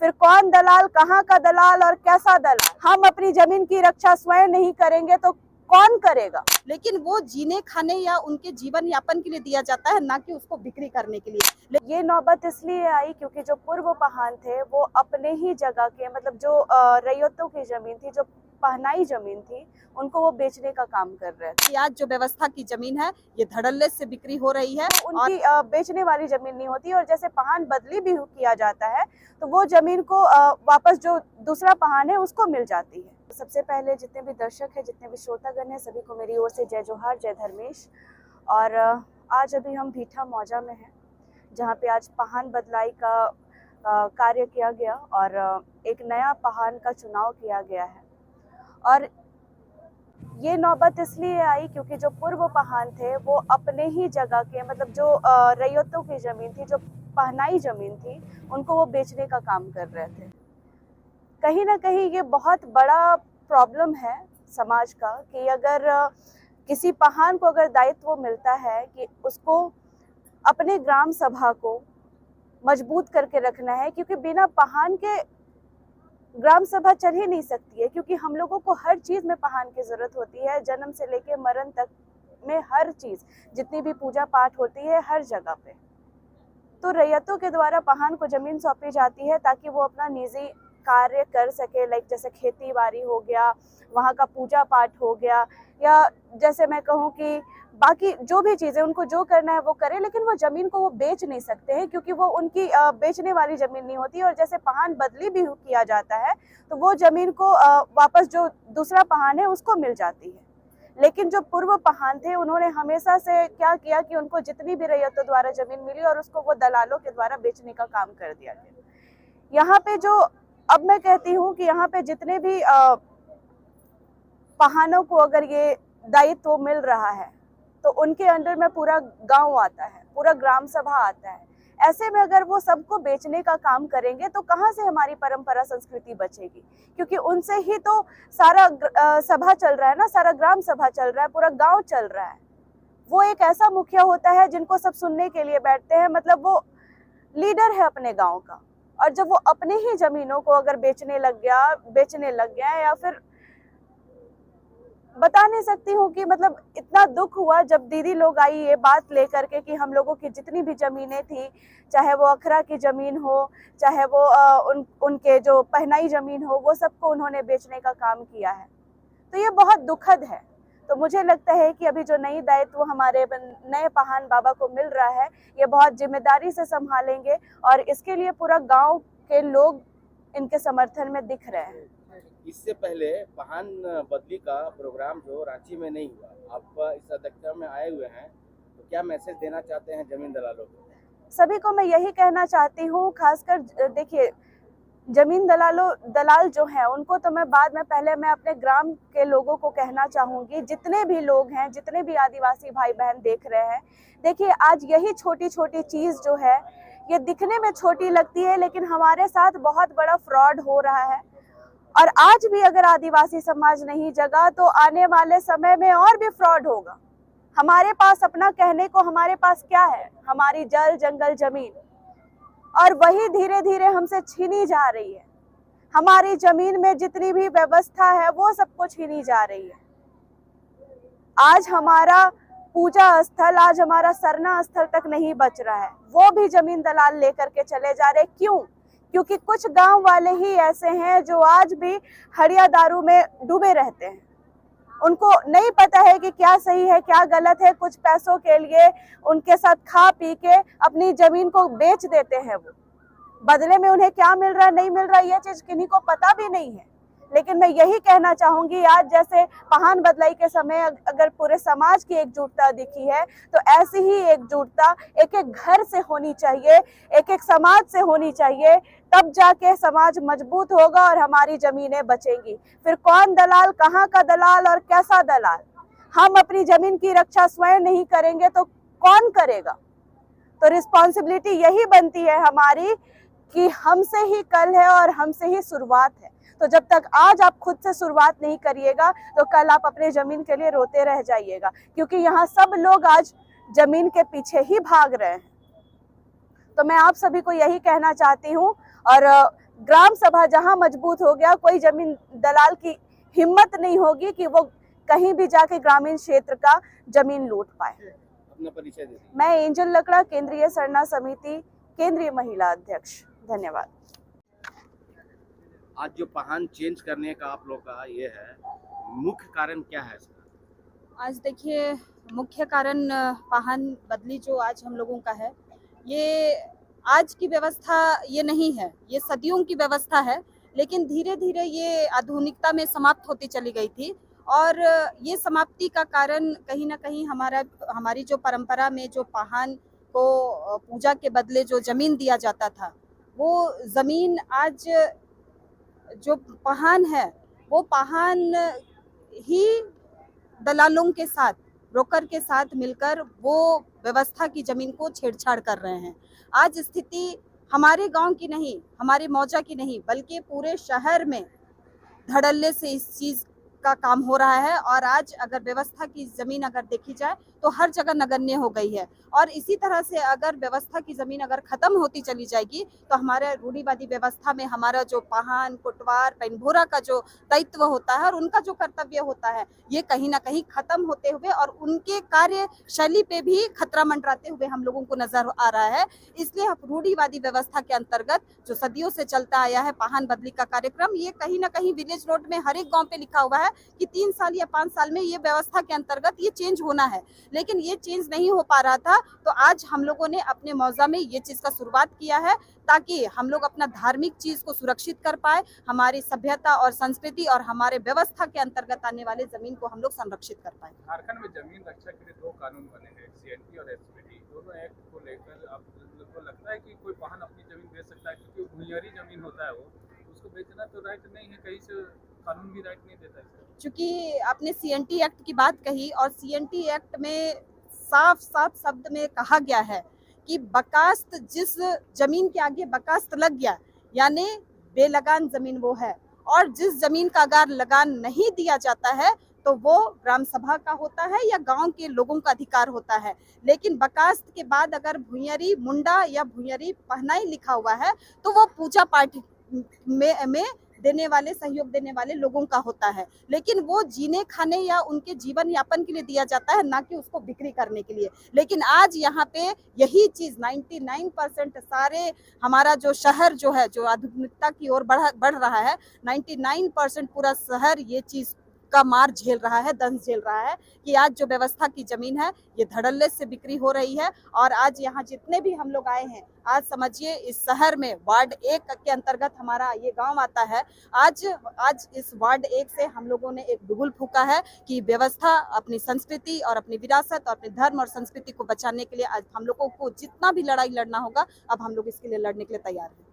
फिर कौन दलाल, कहाँ का दलाल और कैसा दलाल। हम अपनी जमीन की रक्षा स्वयं नहीं करेंगे तो कौन करेगा। लेकिन वो जीने खाने या उनके जीवन यापन के लिए दिया जाता है, ना कि उसको बिक्री करने के लिए। ये नौबत इसलिए आई क्योंकि जो पूर्व पहान थे वो अपने ही जगह के, मतलब जो रैयतों की जमीन थी, जो पहनाई जमीन थी, उनको वो बेचने का काम कर रहे थे। आज जो व्यवस्था की जमीन है ये धड़ल्ले से बिक्री हो रही है, उनकी बेचने वाली जमीन नहीं होती, और जैसे पहान बदली भी किया जाता है तो वो जमीन को वापस जो दूसरा पहान है उसको मिल जाती है। सबसे पहले जितने भी दर्शक हैं, जितने भी श्रोतागण हैं, सभी को मेरी ओर से जय जोहार, जय धर्मेश। और आज अभी हम भीठा मौजा में हैं, जहाँ पे आज पहान बदलाई का कार्य किया गया और एक नया पहान का चुनाव किया गया है। और ये नौबत इसलिए आई क्योंकि जो पूर्व पहान थे वो अपने ही जगह के, मतलब जो रैयतों की जमीन थी, जो पहनाई जमीन थी, उनको वो बेचने का काम कर रहे थे। कहीं ना कहीं ये बहुत बड़ा प्रॉब्लम है समाज का कि अगर किसी पहान को अगर दायित्व मिलता है कि उसको अपने ग्राम सभा को मजबूत करके रखना है, क्योंकि बिना पहान के ग्राम सभा चल ही नहीं सकती है, क्योंकि हम लोगों को हर चीज में पहान की जरूरत होती है, जन्म से लेके मरण तक में हर चीज, जितनी भी पूजा पाठ होती है हर जगह पे। तो रैयतों के द्वारा पहान को जमीन सौंपी जाती है ताकि वो अपना निजी कार्य कर सके, लाइक जैसे खेती बाड़ी हो गया, वहाँ का पूजा पाठ हो गया, या जैसे मैं कहूँ कि बाकी जो भी चीज़ें उनको जो करना है वो करें, लेकिन वो ज़मीन को वो बेच नहीं सकते हैं क्योंकि वो उनकी बेचने वाली ज़मीन नहीं होती। और जैसे पहान बदली भी किया जाता है तो वो ज़मीन को वापस जो दूसरा पहान है उसको मिल जाती है। लेकिन जो पूर्व पहान थे उन्होंने हमेशा से क्या किया कि उनको जितनी भी रैयतों द्वारा ज़मीन मिली और उसको वो दलालों के द्वारा बेचने का काम कर दिया गया। यहाँ पे जो अब मैं कहती हूँ कि यहाँ पे जितने भी पहानों को अगर ये दायित्व मिल रहा है तो उनके अंडर में पूरा गांव आता है, पूरा ग्राम सभा आता है। ऐसे में अगर वो सबको बेचने का काम करेंगे तो कहाँ से हमारी परंपरा संस्कृति बचेगी, क्योंकि उनसे ही तो सारा सभा चल रहा है ना, सारा ग्राम सभा चल रहा है, पूरा गांव चल रहा है। वो एक ऐसा मुखिया होता है जिनको सब सुनने के लिए बैठते हैं, मतलब वो लीडर है अपने गांव का। और जब वो अपने ही जमीनों को अगर बेचने लग गया या फिर बता नहीं सकती हूँ कि मतलब इतना दुख हुआ जब दीदी लोग आई ये बात लेकर के कि हम लोगों की जितनी भी जमीनें थी, चाहे वो अखरा की जमीन हो, चाहे वो उनके जो पहनाई जमीन हो, वो सबको उन्होंने बेचने का काम किया है। तो ये बहुत दुखद है। तो मुझे लगता है कि अभी जो नई दायित्व हमारे नए पहान बाबा को मिल रहा है, ये बहुत जिम्मेदारी से संभालेंगे और इसके लिए पूरा गांव के लोग इनके समर्थन में दिख रहे हैं। इससे पहले पहान बदली का प्रोग्राम जो रांची में नहीं हुआ, आप इस अध्यक्षता में आए हुए हैं, तो क्या मैसेज देना चाहते हैं जमीन दलालों को? सभी को मैं यही कहना चाहती हूँ, खासकर देखिए जमीन दलाल जो हैं उनको तो मैं बाद में, पहले मैं अपने ग्राम के लोगों को कहना चाहूँगी, जितने भी लोग हैं, जितने भी आदिवासी भाई बहन देख रहे हैं, देखिए आज यही छोटी छोटी चीज़ जो है ये दिखने में छोटी लगती है, लेकिन हमारे साथ बहुत बड़ा फ्रॉड हो रहा है। और आज भी अगर आदिवासी समाज नहीं जगा तो आने वाले समय में और भी फ्रॉड होगा। हमारे पास अपना कहने को, हमारे पास क्या है? हमारी जल जंगल जमीन, और वही धीरे धीरे हमसे छीनी जा रही है। हमारी जमीन में जितनी भी व्यवस्था है वो सबको छीनी जा रही है। आज हमारा पूजा स्थल, आज हमारा सरना स्थल तक नहीं बच रहा है, वो भी जमीन दलाल लेकर के चले जा रहे। क्यों? क्योंकि कुछ गांव वाले ही ऐसे हैं जो आज भी हड़िया दारू में डूबे रहते हैं। उनको नहीं पता है कि क्या सही है क्या गलत है। कुछ पैसों के लिए उनके साथ खा पी के अपनी जमीन को बेच देते हैं। वो बदले में उन्हें क्या मिल रहा है नहीं मिल रहा है ये चीज किन्हीं को पता भी नहीं है। लेकिन मैं यही कहना चाहूंगी, आज जैसे पहान बदलाई के समय अगर पूरे समाज की एकजुटता दिखी है तो ऐसी ही एकजुटता एक एक घर से होनी चाहिए, एक एक समाज से होनी चाहिए, तब जाके समाज मजबूत होगा और हमारी जमीनें बचेंगी। फिर कौन दलाल, कहाँ का दलाल और कैसा दलाल। हम अपनी जमीन की रक्षा स्वयं नहीं करेंगे तो कौन करेगा। तो रिस्पॉन्सिबिलिटी यही बनती है हमारी कि हमसे ही कल है और हमसे ही शुरुआत है। तो जब तक आज आप खुद से शुरुआत नहीं करिएगा तो कल आप अपने जमीन के लिए रोते रह जाइएगा, क्योंकि यहाँ सब लोग आज जमीन के पीछे ही भाग रहे हैं। तो मैं आप सभी को यही कहना चाहती हूँ। और ग्राम सभा जहां मजबूत हो गया, कोई जमीन दलाल की हिम्मत नहीं होगी कि वो कहीं भी जाके ग्रामीण क्षेत्र का जमीन लूट पाए। अपना परिचय दे दीजिए। मैं एंजल लकड़ा, केंद्रीय सरना समिति, केंद्रीय महिला अध्यक्ष। धन्यवाद। आज जो पहान चेंज करने का आप लोग का ये है, मुख्य कारण क्या है इसका? आज देखिए, मुख्य कारण पहान बदली जो आज हम लोगों का है, ये आज की व्यवस्था ये नहीं है, ये सदियों की व्यवस्था है। लेकिन धीरे धीरे ये आधुनिकता में समाप्त होती चली गई थी और ये समाप्ति का कारण कहीं ना कहीं हमारी जो परंपरा में जो पहान को पूजा के बदले जो जमीन दिया जाता था, वो जमीन आज जो पहान है, वो पहान ही दलालों के साथ, ब्रोकर के साथ मिलकर वो व्यवस्था की जमीन को छेड़छाड़ कर रहे हैं। आज स्थिति हमारे गांव की नहीं, हमारे मौजा की नहीं, बल्कि पूरे शहर में धड़ल्ले से इस चीज का काम हो रहा है। और आज अगर व्यवस्था की जमीन अगर देखी जाए तो हर जगह नगण्य हो गई है। और इसी तरह से अगर व्यवस्था की जमीन अगर खत्म होती चली जाएगी तो हमारे रूढ़िवादी व्यवस्था में हमारा जो पहान, कोटवार, पेंभोरा का जो दायित्व होता है और उनका जो कर्तव्य होता है, ये कहीं ना कहीं खत्म होते हुए और उनके कार्य शैली पे भी खतरा मंडराते हुए हम लोगों को नजर आ रहा है। इसलिए रूढ़िवादी व्यवस्था के अंतर्गत जो सदियों से चलता आया है पहान बदली का कार्यक्रम, ये कहीं ना कहीं विलेज रोड में हर एक गांव पे लिखा हुआ है कि 3 साल या 5 साल में ये व्यवस्था के अंतर्गत ये चेंज होना है। लेकिन ये चेंज नहीं हो पा रहा था, तो आज हम लोगों ने अपने मौजा में ये चीज का शुरुआत किया है ताकि हम लोग अपना धार्मिक चीज को सुरक्षित कर पाए, हमारी सभ्यता और संस्कृति और हमारे व्यवस्था के अंतर्गत आने वाले जमीन को हम लोग संरक्षित कर पाए। झारखंड में जमीन रक्षा के लिए 2 कानून बने हैं, सीएनटी और एसपीटी। दोनों एक्ट को लेकर आपको लगता है कि कोई पहान अपनी जमीन बेच सकता है? क्योंकि भूमियारी जमीन होता है वो, उसको बेचना तो राइट नहीं है, कहीं से कानून भी राइट नहीं देता है। चूंकि आपने सीएनटी एक्ट की बात कही और सीएनटी एक्ट में साफ साफ शब्द में कहा गया है कि बकास्त, जिस जमीन के आगे बकास्त लग गया यानी बेलगान जमीन वो है, और जिस जमीन का अगर लगान नहीं दिया जाता है तो वो ग्राम सभा का होता है या गांव के लोगों का अधिकार होता है। लेकिन बकास्त के बाद अगर भुइयरी मुंडा या भुइयरी पहनाई लिखा हुआ है तो वो पूजा पाठ में देने वाले, सहयोग देने वाले लोगों का होता है। लेकिन वो जीने खाने या उनके जीवन यापन के लिए दिया जाता है, ना कि उसको बिक्री करने के लिए। लेकिन आज यहाँ पे यही चीज 99% सारे हमारा जो शहर जो है, जो आधुनिकता की ओर बढ़ रहा है, 99% पूरा शहर ये चीज का मार झेल रहा है, दंश झेल रहा है कि आज जो व्यवस्था की जमीन है ये धड़ल्ले से बिक्री हो रही है। और आज यहाँ जितने भी हम लोग आए हैं, आज समझिए इस शहर में वार्ड 1 के अंतर्गत हमारा ये गांव आता है। आज इस वार्ड 1 से हम लोगों ने एक बिगुल फूका है कि व्यवस्था अपनी संस्कृति और अपनी विरासत और अपने धर्म और संस्कृति को बचाने के लिए आज हम लोगों को जितना भी लड़ाई लड़ना होगा, अब हम लोग इसके लिए लड़ने के लिए तैयार हैं।